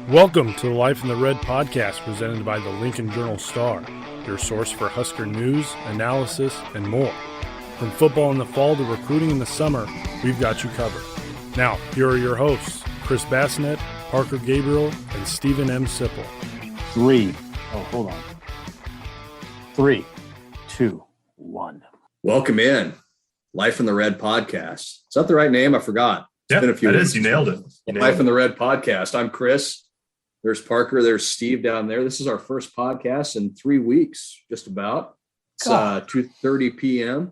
Welcome to the Life in the Red podcast presented by the Lincoln Journal-Star, your source for Husker news, analysis, and more. From football in the fall to recruiting in the summer, we've got you covered. Now, here are your hosts, Chris Basnett, Parker Gabriel, and Stephen M. Sipple. 3, 2, 1. Welcome in. Life in the Red podcast. Is that the right name? I forgot. It's been a few weeks. You nailed it. Life in the Red podcast. I'm Chris. There's Parker. There's Steve down there. This is our first podcast in 3 weeks, just about. It's 2:30 p.m.,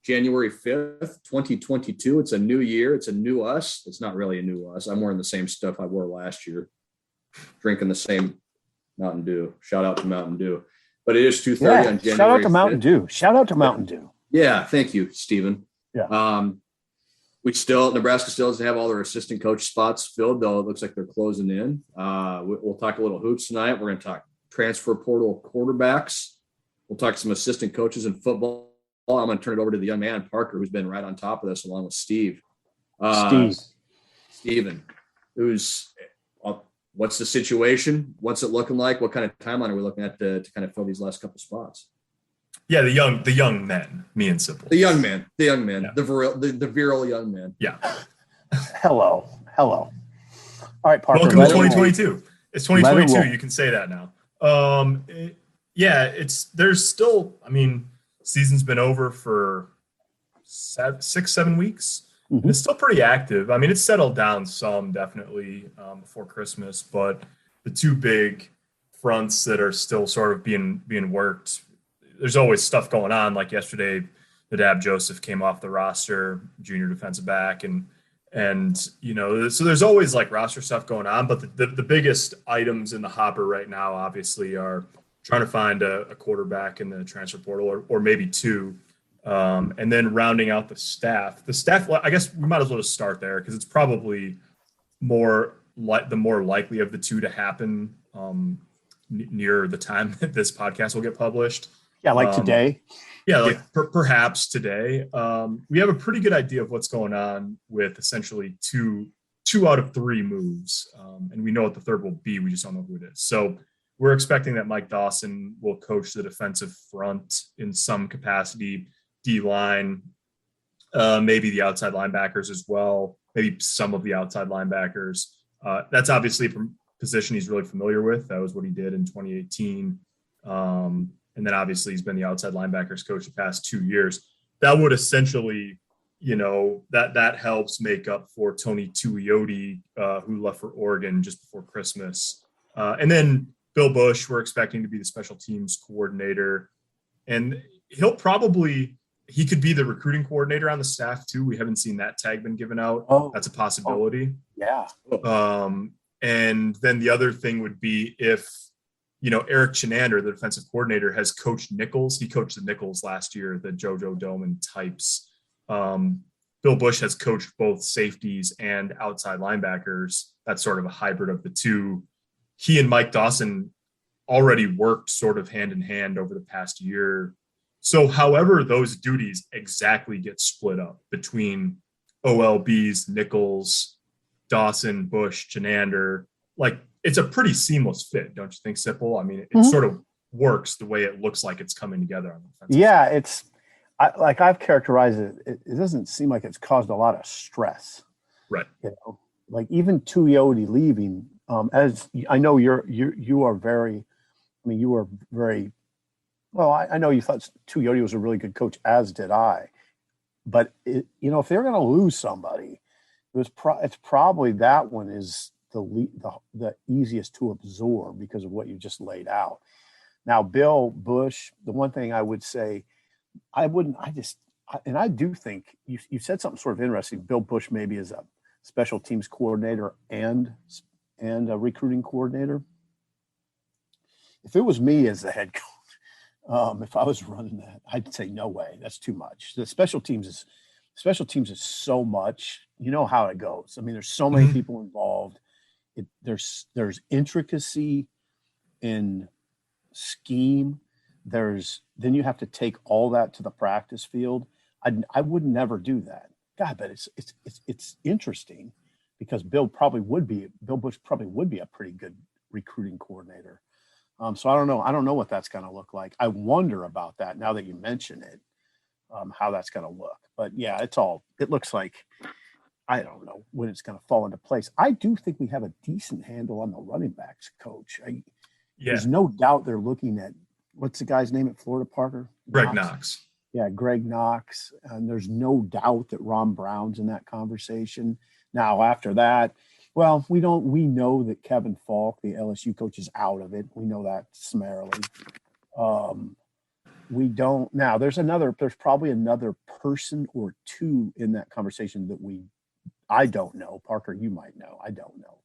January 5th, 2022. It's a new year. It's a new us. It's not really a new us. I'm wearing the same stuff I wore last year, drinking the same Mountain Dew. Shout out to Mountain Dew. But it is 2:30 on January 5th. Shout out to Mountain Dew. Shout out to Mountain Dew. Yeah, thank you, Stephen. Yeah. Nebraska still doesn't have all their assistant coach spots filled, though it looks like they're closing in. We'll talk a little hoops tonight. We're going to talk transfer portal quarterbacks. We'll talk some assistant coaches in football. I'm going to turn it over to the young man, Parker, who's been right on top of this along with Steve. Steven, what's the situation? What's it looking like? What kind of timeline are we looking at to kind of fill these last couple spots? Yeah, the young men, me and Sipple. The young man, yeah. the virile young man. Yeah. Hello. All right, Parker. Welcome to 2022. It's 2022. You can say that now. There's still, season's been over for 6-7 weeks. Mm-hmm. And it's still pretty active. It's settled down some, definitely, before Christmas, but the two big fronts that are still sort of being worked, there's always stuff going on. Like yesterday, Nadab Joseph came off the roster, junior defensive back, and so there's always like roster stuff going on. But the biggest items in the hopper right now, obviously, are trying to find a quarterback in the transfer portal, or maybe two, and then rounding out the staff. The staff, I guess we might as well just start there because it's probably the more likely of the two to happen near the time that this podcast will get published. Yeah, like today. Yeah, perhaps today. We have a pretty good idea of what's going on with essentially two out of three moves, and we know what the third will be. We just don't know who it is. So we're expecting that Mike Dawson will coach the defensive front in some capacity, D-line, maybe the outside linebackers as well, maybe some of the outside linebackers. That's obviously a position he's really familiar with. That was what he did in 2018. And then obviously he's been the outside linebackers coach the past 2 years. That would essentially, that helps make up for Tony Tuioti, who left for Oregon just before Christmas. And then Bill Bush, we're expecting to be the special teams coordinator. And he could be the recruiting coordinator on the staff too. We haven't seen that tag been given out. That's a possibility. Yeah. And then the other thing would be if, Eric Chenander, the defensive coordinator, has coached Nichols. He coached the Nichols last year, the JoJo Doman types. Bill Bush has coached both safeties and outside linebackers. That's sort of a hybrid of the two. He and Mike Dawson already worked sort of hand in hand over the past year. So however those duties exactly get split up between OLBs, Nichols, Dawson, Bush, Chenander, it's a pretty seamless fit, don't you think, Sipple? It sort of works the way it looks like it's coming together on the defensive side. I've characterized it. It doesn't seem like it's caused a lot of stress. Right. Even Tuioti leaving, as I know you are very, well, I know you thought Tuioti was a really good coach, as did I. But, if they're going to lose somebody, it's probably that one is the easiest to absorb because of what you just laid out. Now, Bill Bush, the one thing I would say, I do think you said something sort of interesting. Bill Bush maybe is a special teams coordinator and a recruiting coordinator. If it was me as the head coach, if I was running that, I'd say no way. That's too much. The special teams is so much. You know how it goes. There's so many people involved. There's intricacy in scheme. Then you have to take all that to the practice field. I would never do that. God, but it's interesting because Bill Bush probably would be a pretty good recruiting coordinator. So I don't know. I don't know what that's going to look like. I wonder about that now that you mention it, how that's going to look. But yeah, it looks like, I don't know when it's going to fall into place. I do think we have a decent handle on the running backs coach. There's no doubt they're looking at, what's the guy's name at Florida, Parker? Greg Knox. Yeah, Greg Knox. And there's no doubt that Ron Brown's in that conversation. Now, after that, well, we know that Kevin Falk, the LSU coach, is out of it. We know that summarily. We don't now. There's probably another person or two in that conversation that I don't know. Parker, you might know. I don't know.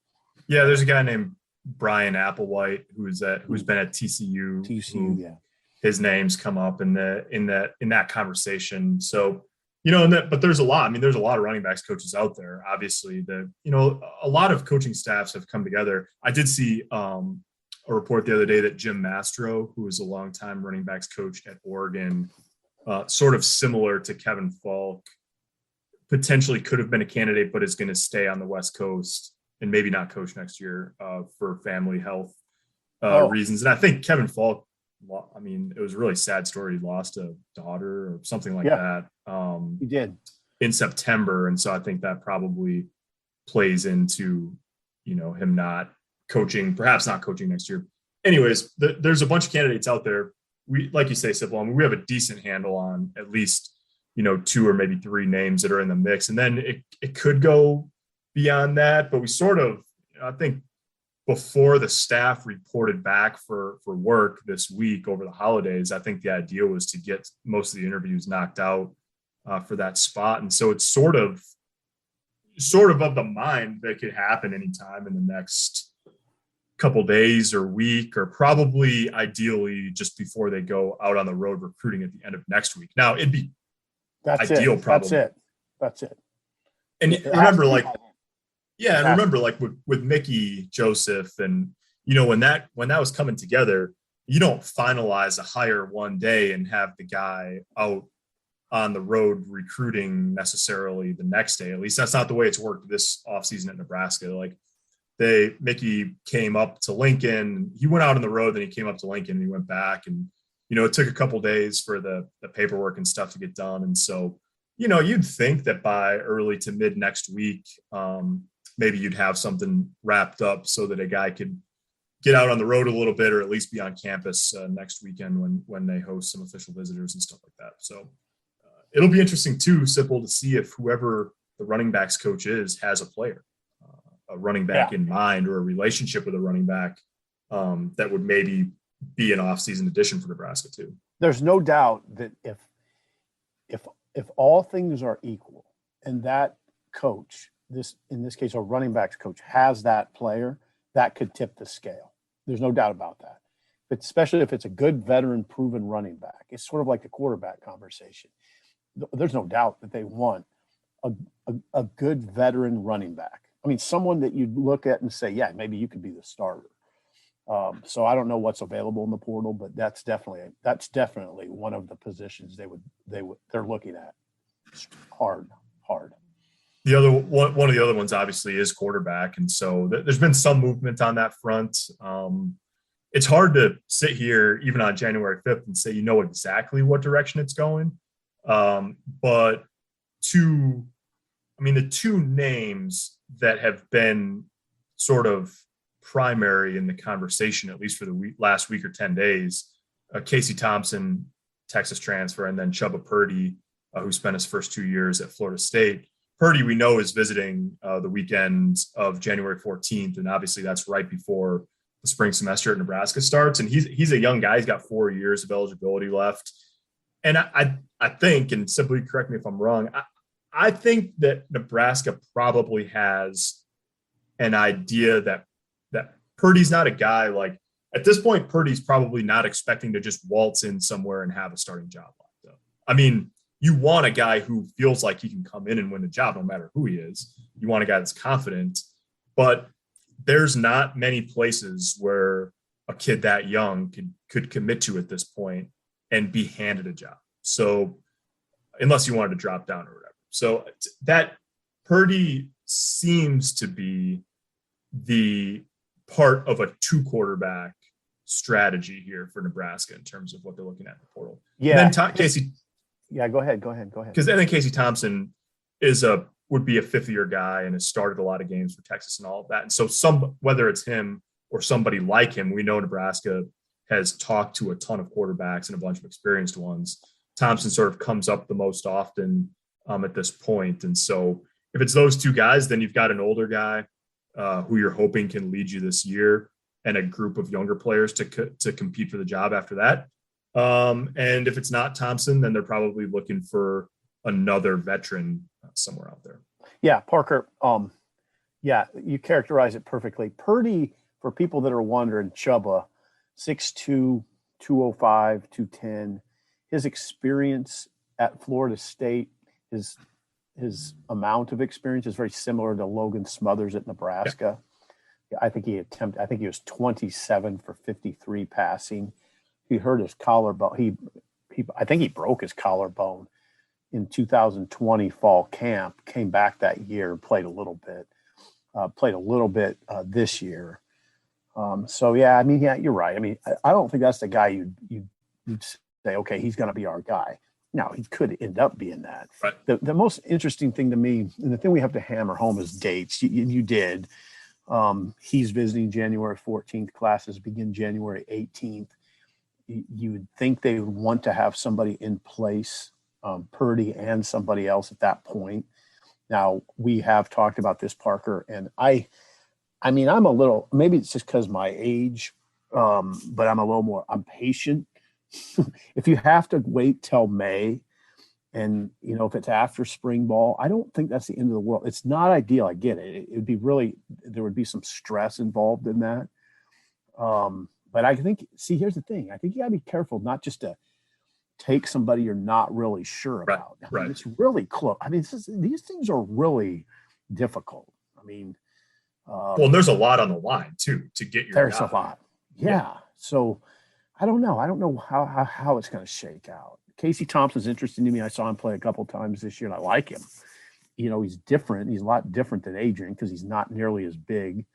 Yeah, there's a guy named Brian Applewhite who's been at TCU. TCU, yeah. His name's come up in that conversation. So, but there's a lot. I mean, there's a lot of running backs coaches out there. Obviously, a lot of coaching staffs have come together. I did see a report the other day that Jim Mastro, who was a longtime running backs coach at Oregon, sort of similar to Kevin Falk, potentially could have been a candidate, but is going to stay on the West Coast and maybe not coach next year for family health reasons. And I think Kevin Falk, I mean, it was a really sad story. He lost a daughter or something like that. He did in September. And so I think that probably plays into, him not coaching, perhaps not coaching next year. Anyways, there's a bunch of candidates out there. We, like you say, Sipple, I mean, we have a decent handle on at least, 2 or maybe 3 names that are in the mix. And then it could go beyond that, but we sort of, I think before the staff reported back for work this week over the holidays, I think the idea was to get most of the interviews knocked out for that spot. And so it's sort of the mind that could happen anytime in the next couple days or week, or probably ideally just before they go out on the road recruiting at the end of next week. Now it'd be ideal. Probably. That's it. And remember, with Mickey Joseph and, when that was coming together, you don't finalize a hire one day and have the guy out on the road recruiting necessarily the next day. At least that's not the way it's worked this offseason at Nebraska. Like Mickey came up to Lincoln, he went out on the road, then he came up to Lincoln and he went back, and, it took a couple days for the paperwork and stuff to get done. And so, you'd think that by early to mid next week, maybe you'd have something wrapped up so that a guy could get out on the road a little bit, or at least be on campus next weekend when they host some official visitors and stuff like that. So it'll be interesting too, Sipple, to see if whoever the running backs coach is has a player, a running back in mind, or a relationship with a running back that would maybe be an off-season addition for Nebraska too. There's no doubt that if all things are equal and that coach, in this case, a running backs coach, has that player, that could tip the scale. There's no doubt about that. But especially if it's a good veteran proven running back, it's sort of like the quarterback conversation. There's no doubt that they want a good veteran running back. I mean, someone that you'd look at and say, yeah, maybe you could be the starter. So I don't know what's available in the portal, but that's definitely one of the positions they're looking at hard. The other one of the other ones obviously is quarterback, and so there's been some movement on that front. It's hard to sit here even on January 5th and say exactly what direction it's going. But the two names that have been sort of primary in the conversation, at least for the last week or 10 days, Casey Thompson, Texas transfer, and then Chubba Purdy, who spent his first 2 years at Florida State. Purdy, we know, is visiting the weekend of January 14th, and obviously that's right before the spring semester at Nebraska starts. And he's a young guy. He's got 4 years of eligibility left. And I think, and simply correct me if I'm wrong, I think that Nebraska probably has an idea that Purdy's not a guy like, at this point, Purdy's probably not expecting to just waltz in somewhere and have a starting job locked up. I mean, you want a guy who feels like he can come in and win the job no matter who he is. You want a guy that's confident, but there's not many places where a kid that young could commit to at this point and be handed a job. So unless you wanted to drop down or whatever. So that Purdy seems to be the part of a 2-quarterback strategy here for Nebraska in terms of what they're looking at in the portal. Yeah. And then Casey. Yeah, go ahead. Because then Casey Thompson would be a 5th-year guy and has started a lot of games for Texas and all of that. And so whether it's him or somebody like him, we know Nebraska has talked to a ton of quarterbacks and a bunch of experienced ones. Thompson sort of comes up the most often at this point. And so if it's those two guys, then you've got an older guy who you're hoping can lead you this year and a group of younger players to compete for the job after that. And if it's not Thompson, then they're probably looking for another veteran somewhere out there. Yeah, Parker. Yeah, you characterize it perfectly. Purdy, for people that are wondering, Chubba, 6'2", 205, 210. His experience at Florida State, his amount of experience is very similar to Logan Smothers at Nebraska. Yeah. I think he was 27 for 53 passing. He hurt his collarbone. I think he broke his collarbone in 2020 fall camp, came back that year and played a little bit this year. So, yeah, I mean, yeah, you're right. I mean, I don't think that's the guy you'd say, okay, he's going to be our guy. Now, he could end up being that. Right. The most interesting thing to me, and the thing we have to hammer home is dates. You did. He's visiting January 14th. Classes begin January 18th. You would think they would want to have somebody in place, Purdy and somebody else at that point. Now, we have talked about this, Parker, and I mean, I'm a little, maybe it's just because my age, but I'm patient. If you have to wait till May and, you know, if it's after spring ball, I don't think that's the end of the world. It's not ideal. I get it. It would be there would be some stress involved in that. But I think, see, here's the thing. I think you gotta be careful not just to take somebody you're not really sure about. I mean, it's really close. I mean, these things are really difficult. I mean, well, there's a lot on the line too to get your. There's a lot. Yeah. So I don't know. I don't know how it's going to shake out. Casey Thompson's interesting to me. I saw him play a couple times this year, and I like him. You know, he's different. He's a lot different than Adrian because he's not nearly as big.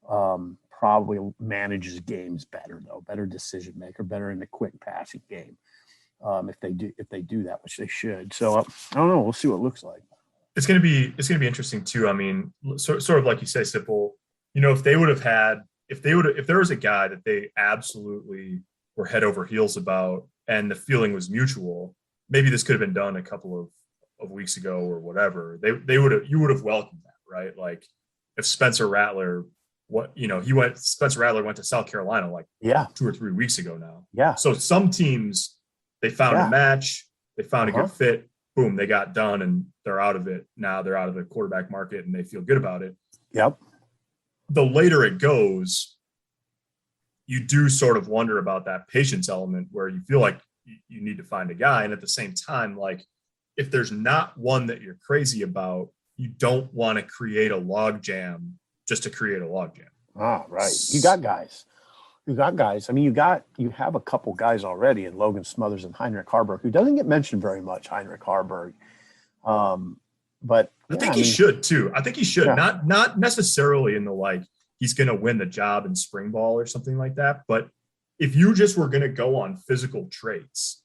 Probably manages games better though. Better decision maker. Better in the quick passing game. If they do that, which they should. So I don't know. We'll see what it looks like. It's going to be interesting too. I mean, sort of like you say, Sipple, you know, if there was a guy that they absolutely were head over heels about and the feeling was mutual, maybe this could have been done a couple of weeks ago or whatever. You would have welcomed that, right? Like if Spencer Rattler went to South Carolina like 2 or 3 weeks ago now. Yeah. So some teams, they found a match, they found a good fit, boom, they got done and they're out of it. Now they're out of the quarterback market and they feel good about it. Yep. The later it goes, you do sort of wonder about that patience element where you feel like you need to find a guy. And at the same time, like if there's not one that you're crazy about, you don't want to create a log jam just to create a log jam. Ah, right. You got guys. I mean, you have a couple guys already in Logan Smothers and Heinrich Harburg, who doesn't get mentioned very much, Heinrich Harburg. But I think he should too. I think he should. Yeah. Not necessarily in the like he's going to win the job in spring ball or something like that. But if you just were going to go on physical traits,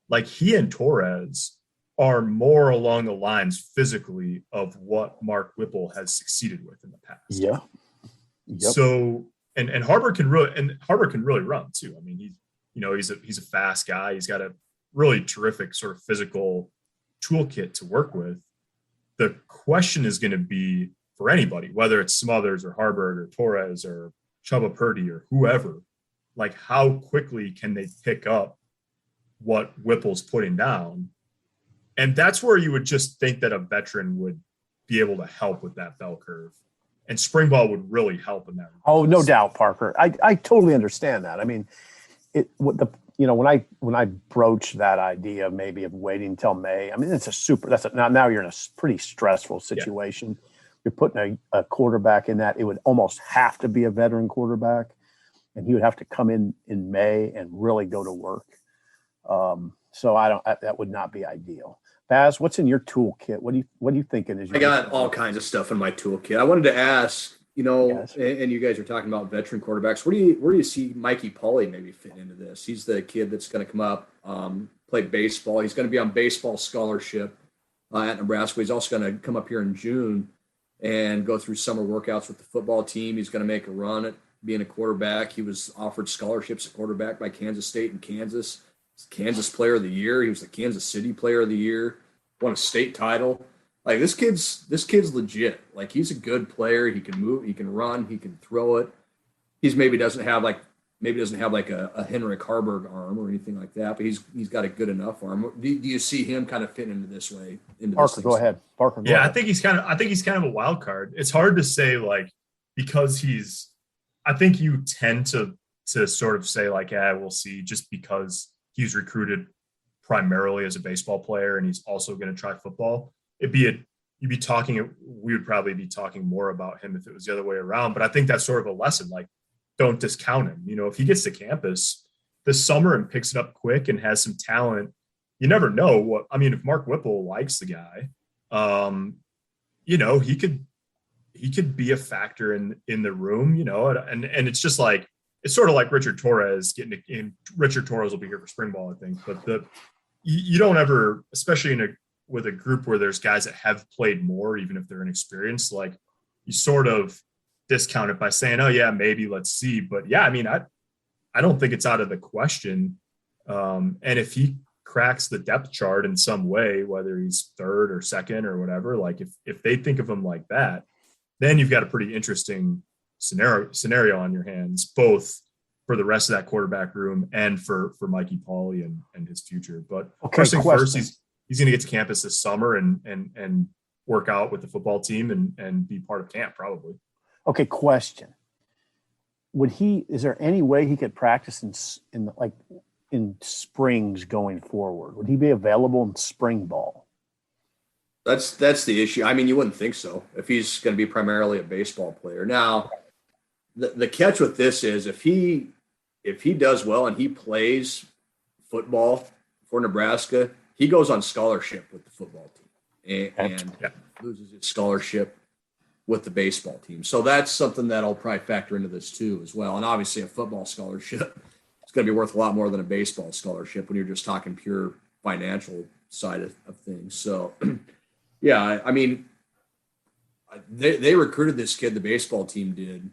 like he and Torres are more along the lines physically of what Mark Whipple has succeeded with in the past. Yeah. Yep. So and Harburg can really run too. I mean, he's a fast guy. He's got a really terrific sort of physical toolkit to work with. The question is going to be for anybody, whether it's Smothers or Harburg or Torres or Chubba Purdy or whoever, like how quickly can they pick up what Whipple's putting down? And that's where you would just think that a veteran would be able to help with that bell curve. And spring ball would really help in that. Oh, no doubt, Parker. I totally understand that. I mean, when I broach that idea maybe of waiting till May, I mean, now you're in a pretty stressful situation. Yeah. You're putting a quarterback in that. It would almost have to be a veteran quarterback, and he would have to come in May and really go to work. So that would not be ideal. Baz, what's in your toolkit? What are you thinking? I got all kinds of stuff in my toolkit. I wanted to ask, Yes. and you guys are talking about veteran quarterbacks. Where do you see Mikey Pauly maybe fit into this? He's the kid that's going to come up, play baseball. He's going to be on baseball scholarship at Nebraska. He's also going to come up here in June and go through summer workouts with the football team. He's going to make a run at being a quarterback. He was offered scholarships at quarterback by Kansas State and Kansas. Kansas Player of the Year. He was the Kansas City Player of the Year. Won a state title. Like this kid's legit. Like he's a good player. He can move. He can run. He can throw it. He's maybe doesn't have like a Henrik Harburg arm or anything like that, but he's got a good enough arm. Do you see him kind of fitting into this way? Parker, go ahead. Parker, go ahead. I think he's kind of a wild card. It's hard to say like because I think you tend to sort of say like, yeah, we'll see, just because he's recruited primarily as a baseball player and he's also going to try football. We would probably be talking more about him if it was the other way around. But I think that's sort of a lesson. Like, don't discount him. If he gets to campus this summer and picks it up quick and has some talent, you never know if Mark Whipple likes the guy, he could be a factor in the room, and it's just like, it's sort of like Richard Torres getting in. Richard Torres will be here for spring ball, I think, but you don't ever, especially with a group where there's guys that have played more, even if they're inexperienced, like you sort of discount it by saying, oh yeah, maybe let's see. But yeah, I don't think it's out of the question. And if he cracks the depth chart in some way, whether he's third or second or whatever, like if they think of him like that, then you've got a pretty interesting scenario on your hands, both for the rest of that quarterback room and for Mikey Pauly and his future. But first thing first, he's going to get to campus this summer and work out with the football team and be part of camp probably. Okay, question. Is there any way he could practice in springs going forward? Would he be available in spring ball? That's the issue. You wouldn't think so if he's going to be primarily a baseball player. Now, the catch with this is if he does well and he plays football for Nebraska, he goes on scholarship with the football team and loses his scholarship with the baseball team. So that's something that'll probably factor into this too as well. And obviously a football scholarship is going to be worth a lot more than a baseball scholarship when you're just talking pure financial side of things. So yeah, they recruited this kid, the baseball team did,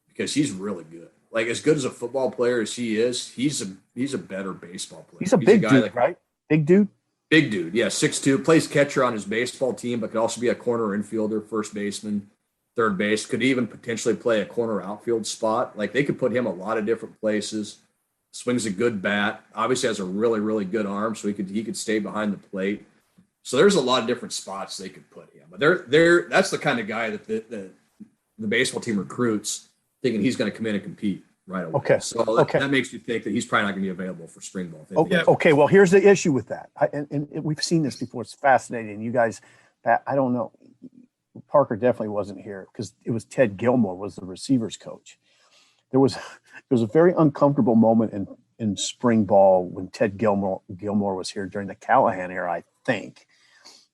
because he's really good. Like as good as a football player as he is, he's a better baseball player. He's a big dude, right? Big dude? Big dude, yeah, 6'2", plays catcher on his baseball team, but could also be a corner infielder, first baseman, third base, could even potentially play a corner outfield spot. Like they could put him a lot of different places. Swings a good bat, obviously has a really, really good arm, so he could stay behind the plate. So there's a lot of different spots they could put him. But that's the kind of guy that the baseball team recruits, thinking he's going to come in and compete right away. Okay. So that makes you think that he's probably not going to be available for spring ball. Okay. Well, here's the issue with that. And we've seen this before. It's fascinating. You guys, I don't know. Parker definitely wasn't here because it was Ted Gilmore was the receivers coach. There was a very uncomfortable moment in spring ball when Ted Gilmore was here during the Callahan era, I think.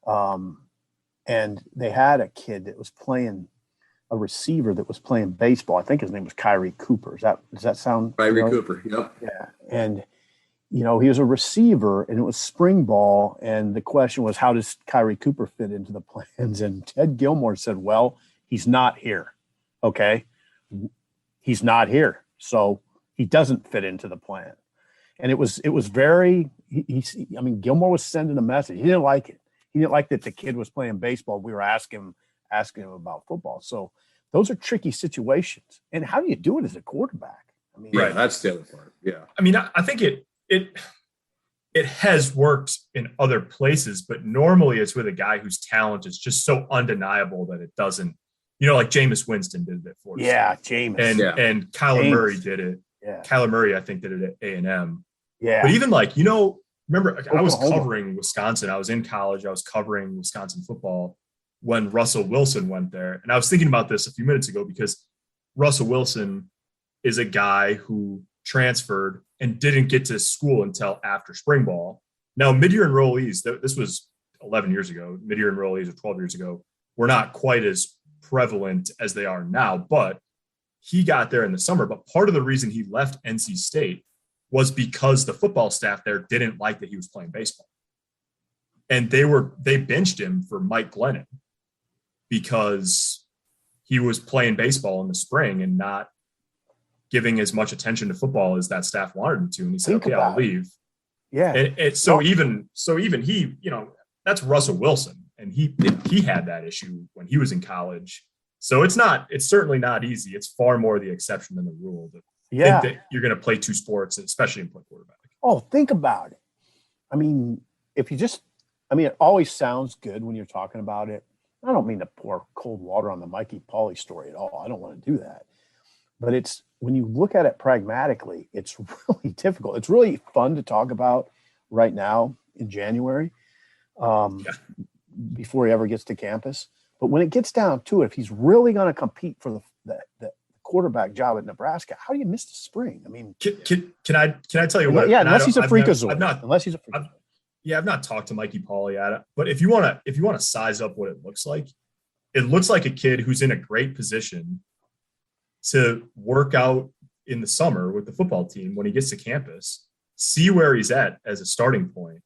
And they had a kid that was playing a receiver that was playing baseball. I think his name was Kyrie Cooper. Does that sound? Kyrie Cooper. Yep. Yeah. And, he was a receiver and it was spring ball. And the question was, how does Kyrie Cooper fit into the plans? And Ted Gilmore said, well, he's not here. Okay. He's not here. So he doesn't fit into the plan. And it was very, Gilmore was sending a message. He didn't like it. He didn't like that the kid was playing baseball. We were asking him about football. So those are tricky situations. And how do you do it as a quarterback? Right. That's the other part. Yeah. I think it has worked in other places, but normally it's with a guy whose talent is just so undeniable that it doesn't, like Jameis Winston did it for us. Yeah, Jameis. And Kyler Murray did it. Yeah. Kyler Murray, I think, did it at A&M. Yeah. But even remember, I was covering Wisconsin. I was in college. I was covering Wisconsin football when Russell Wilson went there. And I was thinking about this a few minutes ago because Russell Wilson is a guy who transferred and didn't get to school until after spring ball. Now, mid-year enrollees, this was 11 years ago, mid-year enrollees or 12 years ago, were not quite as prevalent as they are now, but he got there in the summer. But part of the reason he left NC State was because the football staff there didn't like that he was playing baseball. And they benched him for Mike Glennon because he was playing baseball in the spring and not giving as much attention to football as that staff wanted him to. And he said, okay, I'll leave. Yeah. And so even he, that's Russell Wilson. And he had that issue when he was in college. So it's certainly not easy. It's far more the exception than the rule. Think that you're going to play two sports, especially in play quarterback. Oh, think about it. I mean, it always sounds good when you're talking about it. I don't mean to pour cold water on the Mikey Pauly story at all. I don't want to do that. But it's when you look at it pragmatically, it's really difficult. It's really fun to talk about right now in January before he ever gets to campus. But when it gets down to it, if he's really going to compete for the quarterback job at Nebraska, how do you miss the spring? I mean, can I tell you what? Yeah, unless he's a freakazoid. I've not talked to Mikey Pauly at it, but if you want to size up what it looks like a kid who's in a great position to work out in the summer with the football team when he gets to campus, see where he's at as a starting point,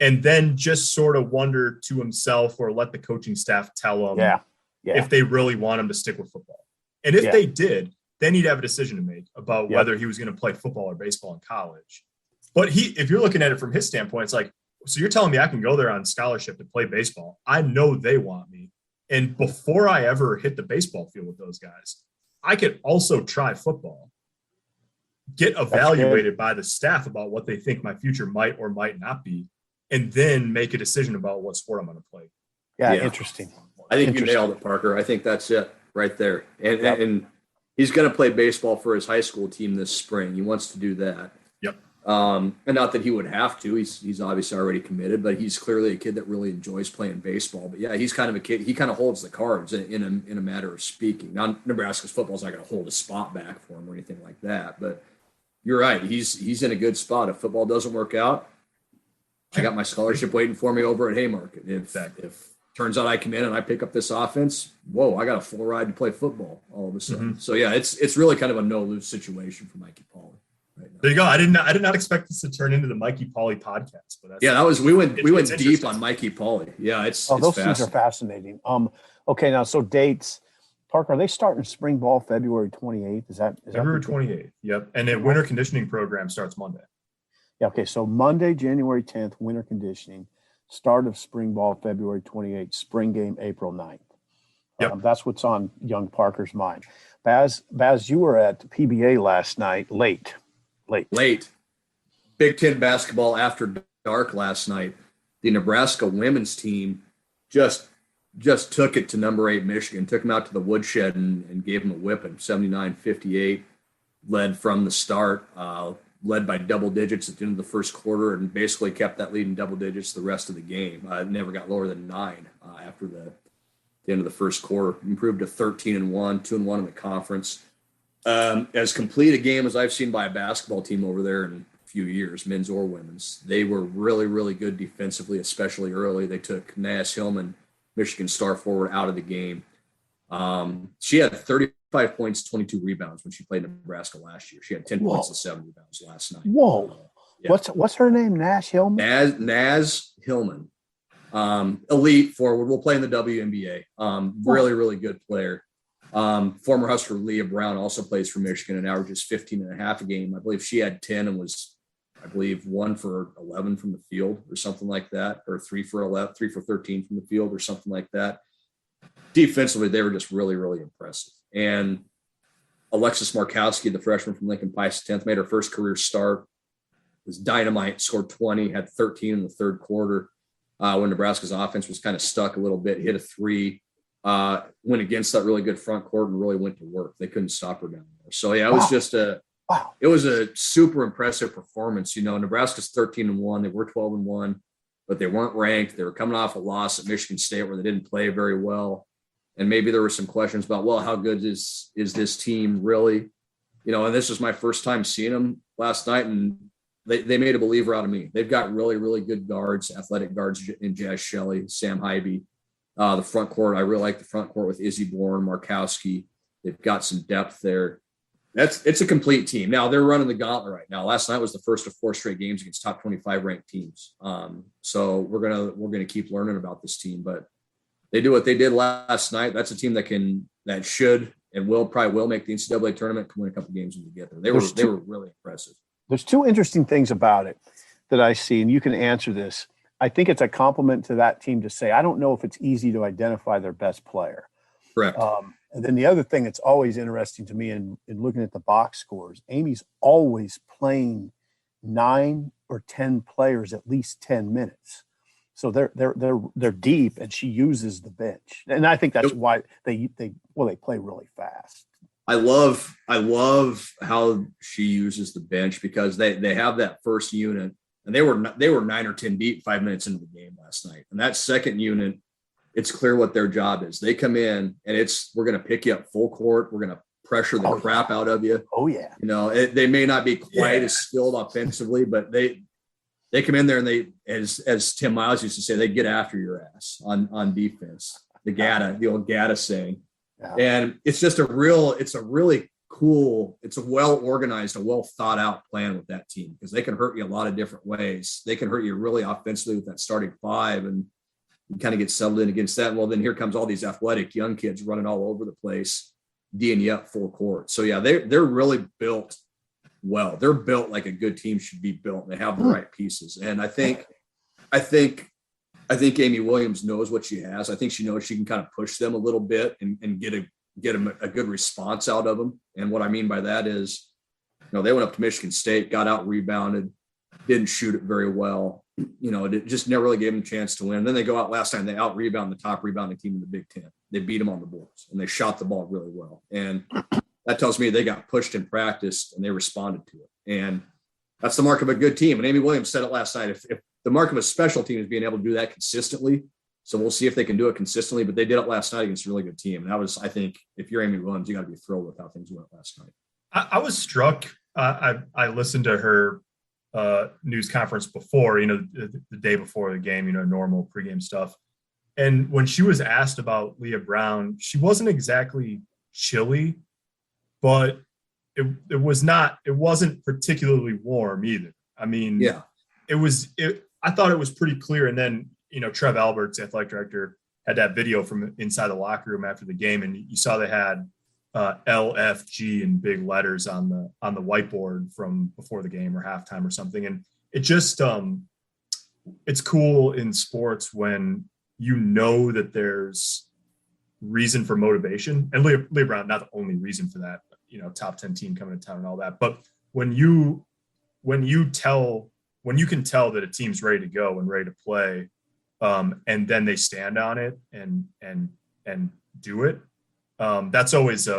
and then just sort of wonder to himself or let the coaching staff tell him if they really want him to stick with football. And if they did, then he'd have a decision to make about whether he was going to play football or baseball in college. But if you're looking at it from his standpoint, it's like, so you're telling me I can go there on scholarship to play baseball. I know they want me. And before I ever hit the baseball field with those guys, I could also try football, get evaluated by the staff about what they think my future might or might not be, and then make a decision about what sport I'm going to play. Yeah, interesting. I think you nailed it, Parker. I think that's it right there. And he's going to play baseball for his high school team this spring. He wants to do that. Yep. And not that he would have to. He's obviously already committed, but he's clearly a kid that really enjoys playing baseball. But yeah, he's kind of a kid. He kind of holds the cards in a matter of speaking. Now, Nebraska's football's not going to hold a spot back for him or anything like that. But you're right. He's in a good spot. If football doesn't work out, I got my scholarship waiting for me over at Haymarket. If turns out I come in and I pick up this offense, whoa, I got a full ride to play football all of a sudden. Mm-hmm. So yeah, it's really kind of a no-lose situation for Mikey Pauly. Right now. There you go. I did not expect this to turn into the Mikey Pauly podcast, but we went deep on Mikey Pauly. Yeah, those things are fascinating. Okay, now so dates. Parker, are they starting spring ball February 28th? Is that February 28th? Yep. And the winter conditioning program starts Monday. Yeah. Okay. So Monday, January 10th, winter conditioning. Start of spring ball February 28th. Spring game April 9th. Yep. That's what's on young Parker's mind. Baz, you were at PBA last night. Late. Big Ten basketball after dark last night. The Nebraska women's team just took it to number 8 Michigan, took them out to the woodshed and gave them a whipping, 79-58, led from the start, led by double digits at the end of the first quarter and basically kept that lead in double digits the rest of the game. Never got lower than 9 after the end of the first quarter. Improved to 13-1, 2-1 in the conference. As complete a game as I've seen by a basketball team over there in a few years, men's or women's. They were really, really good defensively, especially early. They took Nash Hillman, Michigan star forward, out of the game. She had 35 points, 22 rebounds when she played Nebraska last year. She had 10 points and 7 rebounds last night. Whoa. Yeah. What's her name? Nash Hillman? Naz Hillman. Elite forward. Will play in the WNBA. Really, really good player. Former Husker Leah Brown also plays for Michigan and averages 15.5 a game. I believe she had 10 and was, 1 for 11 from the field or something like that, or 3 for 11, 3 for 13 from the field or something like that. Defensively, they were just really, really impressive. And Alexis Markowski, the freshman from Lincoln Pius 10th, made her first career start. Was dynamite, scored 20, had 13 in the third quarter. When Nebraska's offense was kind of stuck a little bit, hit a 3, went against that really good front court and really went to work. They couldn't stop her down there. So yeah, it was just it was a super impressive performance. Nebraska's 13-1. They were 12-1, but they weren't ranked. They were coming off a loss at Michigan State where they didn't play very well. And maybe there were some questions about, well, how good is this team really? And this was my first time seeing them last night, and they made a believer out of me. They've got really, really good guards, athletic guards in Jazz Shelley, Sam Hybe. The front court, I really like the front court with Izzy Bourne, Markowski. They've got some depth there. It's a complete team. Now they're running the gauntlet right now. Last night was the first of 4 straight games against top 25 ranked teams. So we're gonna keep learning about this team, but they do what they did last night. That's a team that should and will make the NCAA tournament, can win a couple games when we get there. They were really impressive. There's 2 interesting things about it that I see, and you can answer this. I think it's a compliment to that team to say, I don't know if it's easy to identify their best player. Correct. And then the other thing that's always interesting to me in looking at the box scores, Amy's always playing 9 or 10 players at least 10 minutes. So they're deep, and she uses the bench. And I think that's why they play really fast. I love how she uses the bench, because they have that first unit, and they were 9 or 10 deep 5 minutes into the game last night. And that second unit, it's clear what their job is. They come in and we're going to pick you up full court. We're going to pressure the crap out of you. Oh yeah. They may not be quite as skilled offensively, but they come in there and they, as Tim Miles used to say, they get after your ass on defense. The old Gata saying. Yeah. And it's just it's a really cool, it's a well-organized, a well thought out plan with that team, because they can hurt you a lot of different ways. They can hurt you really offensively with that starting 5, and you kind of get settled in against that. Well, then here comes all these athletic young kids running all over the place, D'ing you up full court. So yeah, they're really built well. They're built like a good team should be built. They have the right pieces. And I think Amy Williams knows what she has. I think she knows she can kind of push them a little bit and get a good response out of them. And what I mean by that is, they went up to Michigan State, got out rebounded, didn't shoot it very well. It just never really gave them a chance to win. Then they go out last time, they out rebound the top rebounding team in the Big Ten. They beat them on the boards, and they shot the ball really well. And that tells me they got pushed in practice and they responded to it. And that's the mark of a good team. And Amy Williams said it last night. If the mark of a special team is being able to do that consistently, so we'll see if they can do it consistently, but they did it last night against a really good team. And I think if you're Amy Williams, you got to be thrilled with how things went last night. I was struck. I listened to her news conference before, the day before the game, normal pregame stuff. And when she was asked about Leah Brown, she wasn't exactly chilly, but it wasn't particularly warm either. I mean, yeah, I thought it was pretty clear. And then, Trev Alberts, athletic director, had that video from inside the locker room after the game. And you saw they had LFG in big letters on the whiteboard from before the game or halftime or something. And it just, it's cool in sports when that there's reason for motivation. And Leah Brown, not the only reason for that, top 10 team coming to town and all that. But when you can tell that a team's ready to go and ready to play, and then they stand on it and do it, that's always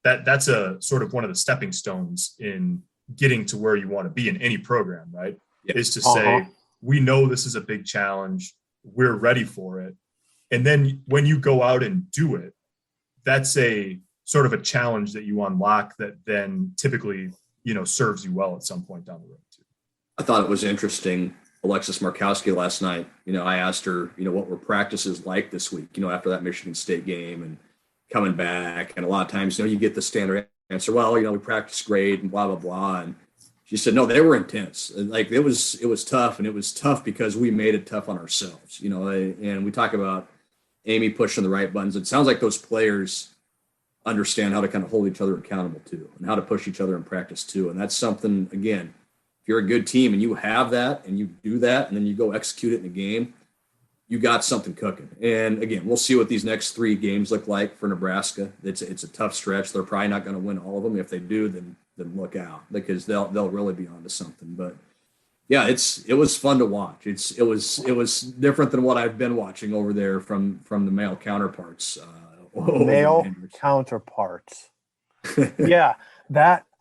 that's a sort of one of the stepping stones in getting to where you want to be in any program, right? Yep. Is to say, we know this is a big challenge. We're ready for it. And then when you go out and do it, that's a sort of a challenge that you unlock that then typically, serves you well at some point down the road too. I thought it was interesting. Alexis Markowski last night, I asked her, what were practices like this week, after that Michigan State game and coming back. And a lot of times, you get the standard answer, well, we practiced great and blah, blah, blah. And she said, no, they were intense. Like it was tough. And it was tough because we made it tough on ourselves, and we talk about Amy pushing the right buttons. It sounds like those players understand how to kind of hold each other accountable too, and how to push each other in practice too. And that's something, again, if you're a good team and you have that and you do that, and then you go execute it in a game, you got something cooking. And again, we'll see what these next 3 games look like for Nebraska. It's a tough stretch. They're probably not going to win all of them. If they do, then look out, because they'll really be onto something. But yeah, it was fun to watch. It was different than what I've been watching over there from the male counterparts. Counterparts. Yeah,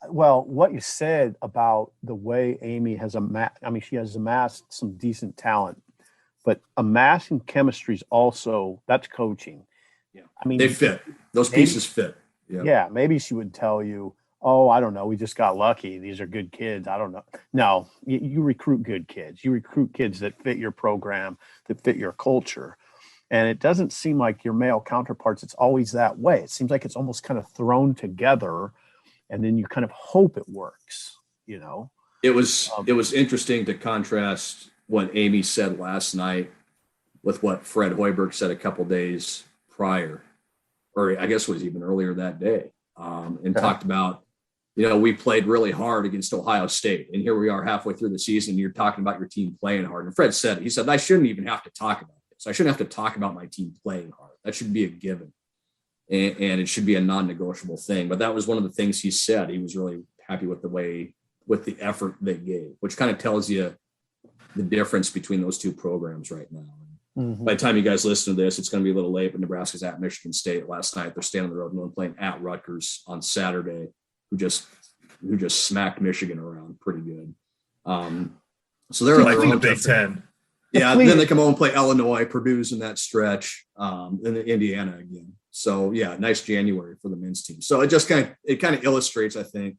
what you said about the way Amy has she has amassed some decent talent, but amassing chemistry is also, that's coaching. Yeah, they fit. Those pieces fit. Yeah, maybe she would tell you, oh, I don't know, we just got lucky. These are good kids. I don't know. No, you recruit good kids. You recruit kids that fit your program, that fit your culture. And it doesn't seem like your male counterparts, it's always that way. It seems like it's almost kind of thrown together, and then you kind of hope it works, you know? It was interesting to contrast what Amy said last night with what Fred Hoiberg said a couple days prior, or I guess it was even earlier that day, and talked about, we played really hard against Ohio State, and here we are halfway through the season. You're talking about your team playing hard. And Fred said, he said, I shouldn't even have to talk about this. I shouldn't have to talk about my team playing hard. That should be a given. And it should be a non-negotiable thing. But that was one of the things he said. He was really happy with the effort they gave, which kind of tells you the difference between those two programs right now. Mm-hmm. By the time you guys listen to this, it's going to be a little late, but Nebraska's at Michigan State last night. They're staying on the road and playing at Rutgers on Saturday, who just smacked Michigan around pretty good. So they're like the Big Ten. Yeah, then they come home and play Illinois, Purdue's in that stretch, and then Indiana again. So yeah, nice January for the men's team. So it just kind of illustrates, I think,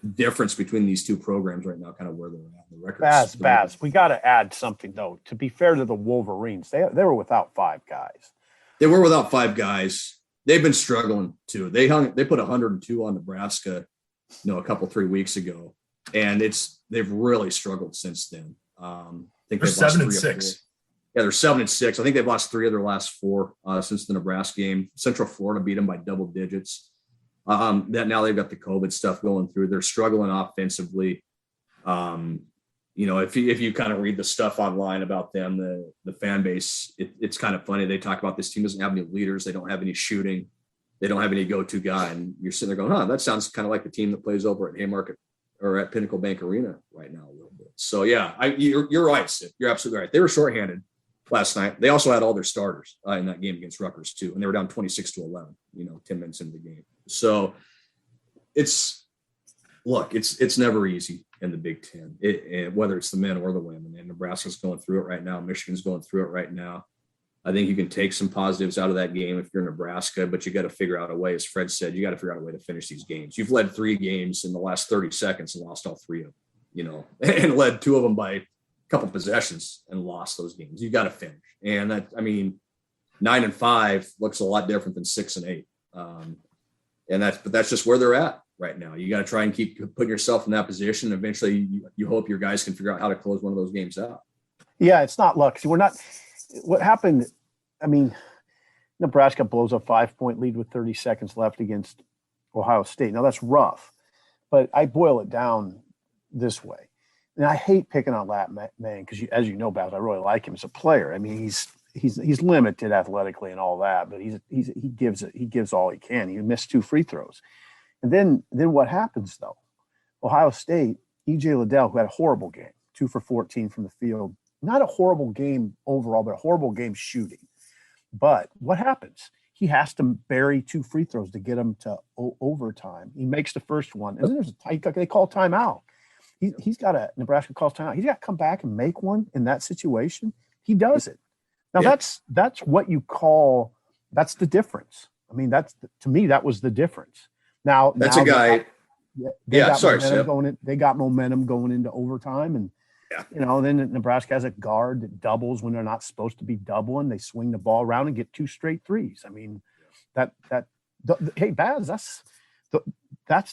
the difference between these two programs right now, kind of where they're at. The records. Baz, we got to add something though. To be fair to the Wolverines, they were without 5 guys. They were without 5 guys. They've been struggling too. They put 102 on Nebraska, a couple 3 weeks ago, and they've really struggled since then. I think they're 7-6. Yeah, they're 7-6. I think they've lost 3 of their last 4 since the Nebraska game. Central Florida beat them by double digits. That now they've got the COVID stuff going through. They're struggling offensively. If you kind of read the stuff online about them, the fan base, it's kind of funny. They talk about this team doesn't have any leaders. They don't have any shooting. They don't have any go-to guy. And you're sitting there going, that sounds kind of like the team that plays over at Haymarket or at Pinnacle Bank Arena right now a little bit. So yeah, you're right, Sid. You're absolutely right. They were shorthanded last night. They also had all their starters in that game against Rutgers too, and they were down 26-11. 10 minutes into the game. So it's never easy in the Big Ten, whether it's the men or the women. And Nebraska's going through it right now. Michigan's going through it right now. I think you can take some positives out of that game if you're Nebraska, but you got to figure out a way, as Fred said, you got to figure out a way to finish these games. You've led 3 games in the last 30 seconds and lost all 3 of them, and led 2 of them by a couple possessions and lost those games. You got to finish. And 9-5 looks a lot different than 6-8. But that's just where they're at right now. You got to try and keep putting yourself in that position. Eventually you hope your guys can figure out how to close one of those games out. Yeah. It's not luck. See, what happened? Nebraska blows a 5-point lead with 30 seconds left against Ohio State. Now that's rough, but I boil it down this way. And I hate picking on Lat Man because, as you know, Baz, I really like him as a player. He's limited athletically and all that, but he gives all he can. He missed 2 free throws. And then what happens though? Ohio State, EJ Liddell, who had a horrible game, 2 for 14 from the field, not a horrible game overall, but a horrible game shooting. But what happens? He has to bury 2 free throws to get him to overtime. He makes the first one, and then they call timeout. Nebraska calls timeout. He's got to come back and make one in that situation. He does it. Now that's what you call, that's the difference. To me, that was the difference. Now that's a guy. They got momentum going into overtime, and then Nebraska has a guard that doubles when they're not supposed to be doubling. They swing the ball around and get 2 straight threes. Hey, Baz, that's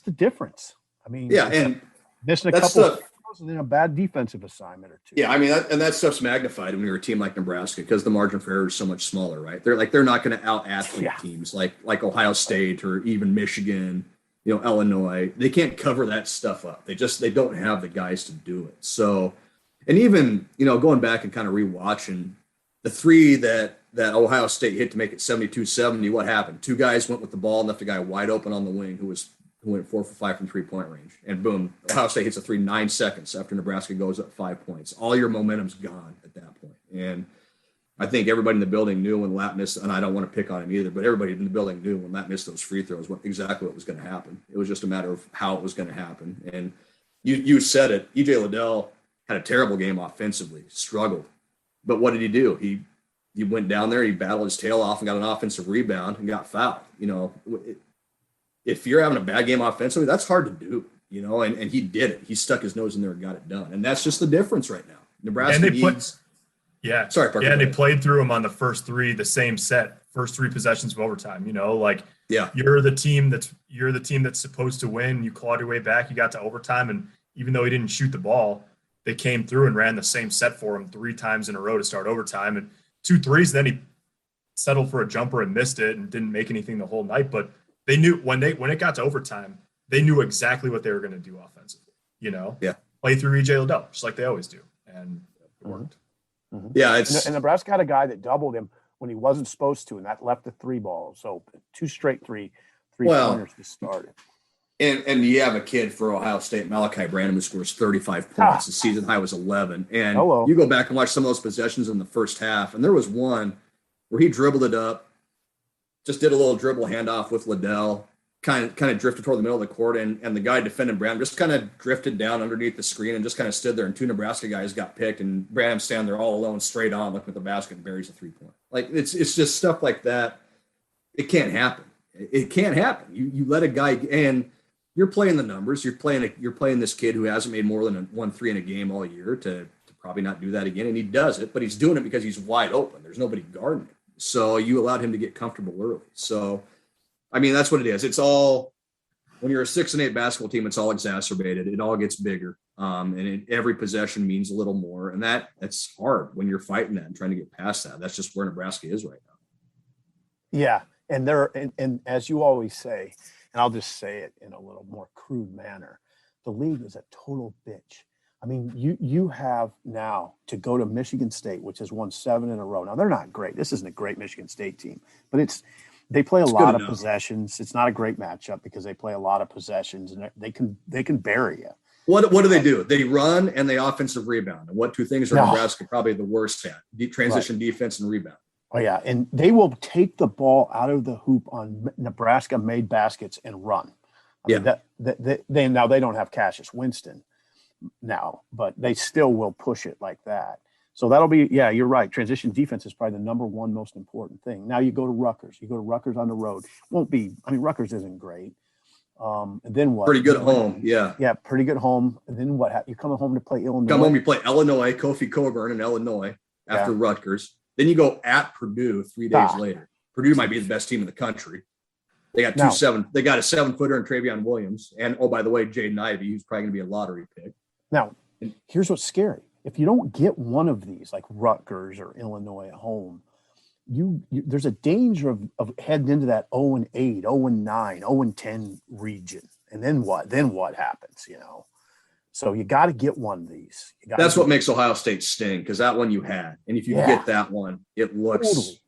the difference. And missing a couple of and then a bad defensive assignment or 2. Yeah, and that stuff's magnified when you're a team like Nebraska because the margin for error is so much smaller, right? They're not going to out-athlete teams like Ohio State or even Michigan, Illinois. They can't cover that stuff up. They don't have the guys to do it. So, and even going back and kind of rewatching the 3 that Ohio State hit to make it 72-70, what happened? 2 guys went with the ball and left a guy wide open on the wing who went 4 for 5 from 3-point range. And boom, Ohio State hits a 3 9 seconds after Nebraska goes up 5 points. All your momentum's gone at that point. And I think everybody in the building knew when Lat missed, and I don't want to pick on him either, but everybody in the building knew when Lat missed those free throws exactly what was going to happen. It was just a matter of how it was going to happen. And you said it. EJ Liddell had a terrible game offensively, struggled. But what did he do? He went down there, he battled his tail off and got an offensive rebound and got fouled. if you're having a bad game offensively, that's hard to do, and he did it. He stuck his nose in there and got it done. And that's just the difference right now. Nebraska needs. Sorry, Parker. Yeah, and they played through him on the first three, the same set, first three possessions of overtime. You're the team that's supposed to win. You clawed your way back. You got to overtime, and even though he didn't shoot the ball, they came through and ran the same set for him 3 times in a row to start overtime, and 2 threes. Then he settled for a jumper and missed it and didn't make anything the whole night. But they knew when it got to overtime, they knew exactly what they were going to do offensively. Play through EJ Liddell just like they always do, and it worked. Mm-hmm. Yeah, and Nebraska had a guy that doubled him when he wasn't supposed to, and that left the 3 balls. So 2 straight three pointers to start it. And you have a kid for Ohio State, Malachi Branham, who scores 35 points. The season high was 11. And you go back and watch some of those possessions in the first half, and there was one where he dribbled it up, just did a little dribble handoff with Liddell, kind of drifted toward the middle of the court, and the guy defending Branham just kind of drifted down underneath the screen and just kind of stood there, and 2 Nebraska guys got picked, and Branham standing there all alone, straight on, looking at the basket and buries a 3-point. Like, it's just stuff like that. It can't happen. It can't happen. You let a guy, and you're playing the numbers. You're playing this kid who hasn't made more than 1 3 in a game all year to probably not do that again, and he does it, but he's doing it because he's wide open. There's nobody guarding him. So you allowed him to get comfortable early. So, I mean, that's what it is. It's all, when you're a 6-8 basketball team, it's all exacerbated. It all gets bigger. Every possession means a little more. And that's hard when you're fighting that and trying to get past that. That's just where Nebraska is right now. Yeah. And as you always say, and I'll just say it in a little more crude manner, the league is a total bitch. I mean, you have now to go to Michigan State, which has won 7 in a row. Now, they're not great. This isn't a great Michigan State team, but they play a lot of possessions. It's not a great matchup because they play a lot of possessions, and they can bury you. What do they do? They run and they offensive rebound. And what 2 things are Nebraska probably the worst at? Deep transition defense and rebound. Oh, yeah, and they will take the ball out of the hoop on Nebraska-made baskets and run. I mean, now they don't have Cassius Winston now, but they still will push it like that. So that'll be, you're right. Transition defense is probably the number 1 most important thing. Now you go to Rutgers. You go to Rutgers on the road. Rutgers isn't great. And then what? Pretty good at home, yeah. Yeah, pretty good home. And then what? You come home to play Illinois. Come home, you play Illinois, Kofi Cockburn in Illinois after Rutgers. Then you go at Purdue 3 days later. Purdue might be the best team in the country. They got They got a 7-footer in Travion Williams, and by the way, Jaden Ivey, who's probably going to be a lottery pick. Now, here's what's scary. If you don't get one of these, like Rutgers or Illinois at home, there's a danger of heading into that 0-8, 0-9, 0-10 region. And then what? Then what happens, So you got to get one of these. That's what makes Ohio State sting, because that one you had. And if you get that one, it looks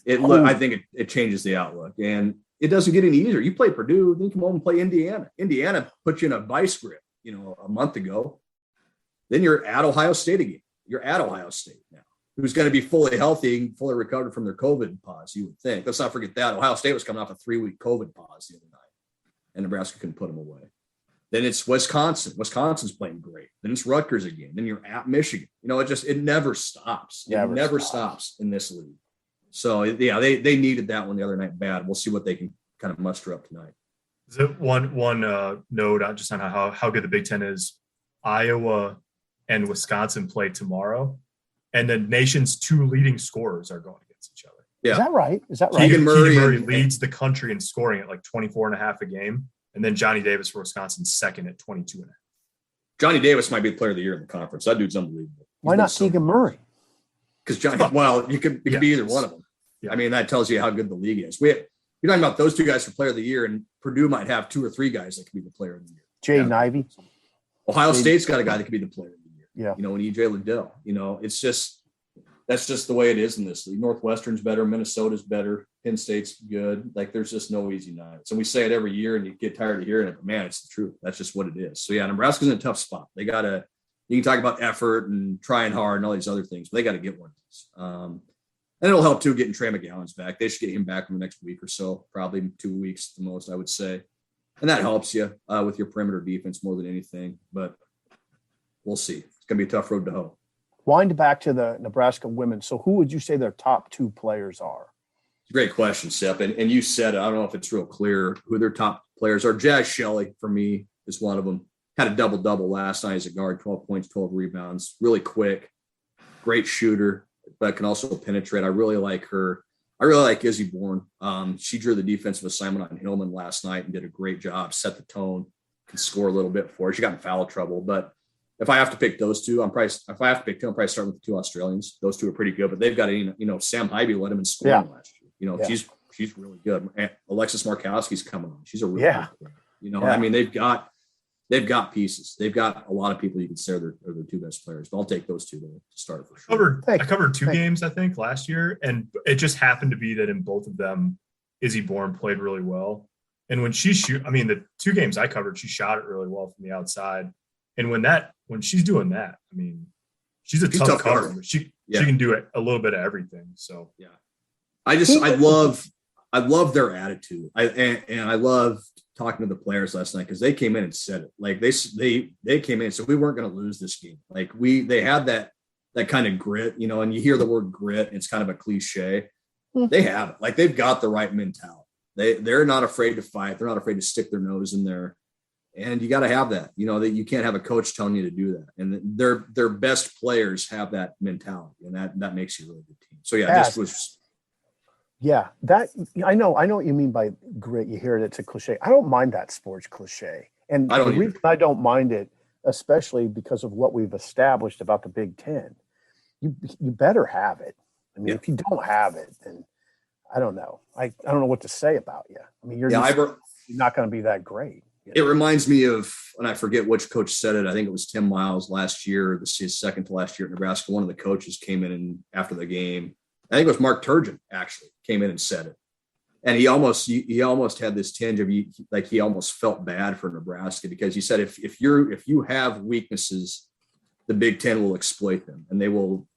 I think it changes the outlook. And it doesn't get any easier. You play Purdue, then you come home and play Indiana. Indiana put you in a vice grip, a month ago. Then you're at Ohio State again. You're at Ohio State now, who's going to be fully healthy, fully recovered from their COVID pause, you would think. Let's not forget that. Ohio State was coming off a 3-week COVID pause the other night, and Nebraska couldn't put them away. Then it's Wisconsin. Wisconsin's playing great. Then it's Rutgers again. Then you're at Michigan. It never stops. It never stops in this league. So, they needed that one the other night bad. We'll see what they can kind of muster up tonight. Is it one note just on how good the Big Ten is? Iowa and Wisconsin play tomorrow, and the nation's 2 leading scorers are going against each other. Yeah. Is that right? Keegan Murray leads the country in scoring at like 24.5 a game, and then Johnny Davis for Wisconsin second at 22.5. Johnny Davis might be the player of the year in the conference. That dude's unbelievable. Why not Keegan Murray? Because it could be either one of them. Yeah. I mean, that tells you how good the league is. You're talking about those 2 guys for player of the year, and Purdue might have 2 or 3 guys that could be the player of the year. Jaden Ivey. Ohio State's got a guy that could be the player of the year. Yeah. And EJ Liddell. That's just the way it is in this league. Northwestern's better, Minnesota's better, Penn State's good. Like, there's just no easy nights. And we say it every year, and you get tired of hearing it, but man, it's the truth. That's just what it is. So Nebraska's in a tough spot. You can talk about effort and trying hard and all these other things, but they got to get one of these. And it'll help too getting Trey McGowan's back. They should get him back in the next week or so, probably 2 weeks at the most, I would say. And that helps you with your perimeter defense more than anything. But we'll see. It's going to be a tough road to hoe. Wind back to the Nebraska women. So who would you say their top 2 players are? Great question, Sip. And you said it. I don't know if it's real clear who their top players are. Jazz Shelley, for me, is one of them. Had a double-double last night as a guard, 12 points, 12 rebounds. Really quick, great shooter, but can also penetrate. I really like her. I really like Izzy Bourne. She drew the defensive assignment on Hillman last night and did a great job, set the tone, can score a little bit for her. She got in foul trouble, but if I have to pick those two, I'm probably starting with the two Australians. Those two are pretty good, but they've got Sam Hybe led them in scoring last year. She's really good. And Alexis Markowski's coming on. She's a really good player. I mean, they've got pieces. They've got a lot of people you can say are their two best players. But I'll take those two to start for sure. I covered two games, I think, last year, and it just happened to be that in both of them, Izzy Bourne played really well. And when the two games I covered, she shot it really well from the outside. And when she's doing that, I mean, she's a tough cover. But she can do it a little bit of everything. So yeah, I love their attitude. I love talking to the players last night because they came in and said it. Like they came in and said we weren't going to lose this game. Like they had that kind of grit, and you hear the word grit, it's kind of a cliche. They have it. Like they've got the right mentality. They're not afraid to fight. They're not afraid to stick their nose in there. And you got to have that, that you can't have a coach telling you to do that. And their best players have that mentality, and that makes you a really good team. So this was. Yeah, that I know what you mean by grit. You hear it; it's a cliche. I don't mind that sports cliche, and the reason I don't mind it, especially because of what we've established about the Big Ten, you better have it. I mean, if you don't have it, then I don't know. I don't know what to say about you. I mean, you're not going to be that great. It reminds me of, and I forget which coach said it. I think it was Tim Miles last year. This is second to last year at Nebraska. One of the coaches came in and after the game. I think it was Mark Turgeon actually came in and said it. And he almost had this tinge of he almost felt bad for Nebraska because he said, if you have weaknesses, the Big Ten will exploit them and they will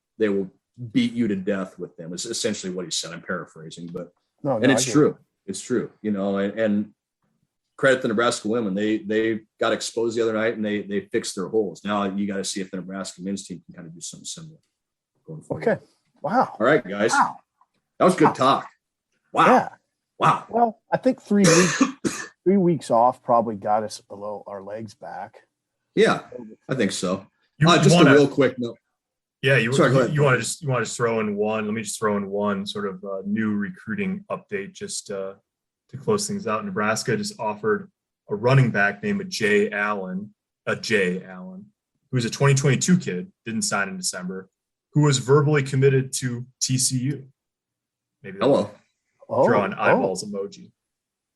beat you to death with them. It's essentially what he said. I'm paraphrasing, but it's true. It's true. And credit the Nebraska women. They got exposed the other night and they fixed their holes. Now you got to see if the Nebraska men's team can kind of do something similar going forward. Okay. Wow. All right, guys. Wow. That was good talk. Wow. Yeah. Wow. Well, I think 3 weeks off probably got us our legs back. Yeah, I think so. A real quick note. Yeah, you want to just throw in one. Let me just throw in one sort of new recruiting update just to close things out. Nebraska just offered a running back named Jay Allen, who's a 2022 kid, didn't sign in December, who was verbally committed to TCU. Maybe draw an eyeballs emoji.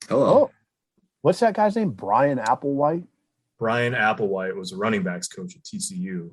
Hello. What's that guy's name? Brian Applewhite? Brian Applewhite was a running backs coach at TCU.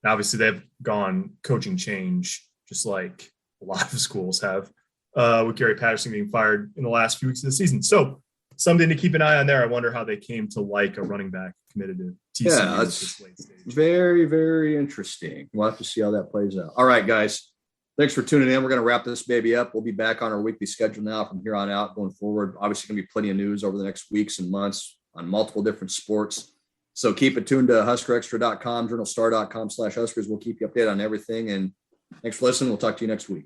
And obviously, they've gone coaching change, just like a lot of schools have, with Gary Patterson being fired in the last few weeks of the season. So something to keep an eye on there. I wonder how they came to like a running back committed to TCU at this late stage. Very, very interesting. We'll have to see how that plays out. All right, guys. Thanks for tuning in. We're going to wrap this baby up. We'll be back on our weekly schedule now from here on out going forward. Obviously, going to be plenty of news over the next weeks and months on multiple different sports. So keep it tuned to HuskerExtra.com, journalstar.com/Huskers. We'll keep you updated on everything. And thanks for listening. We'll talk to you next week.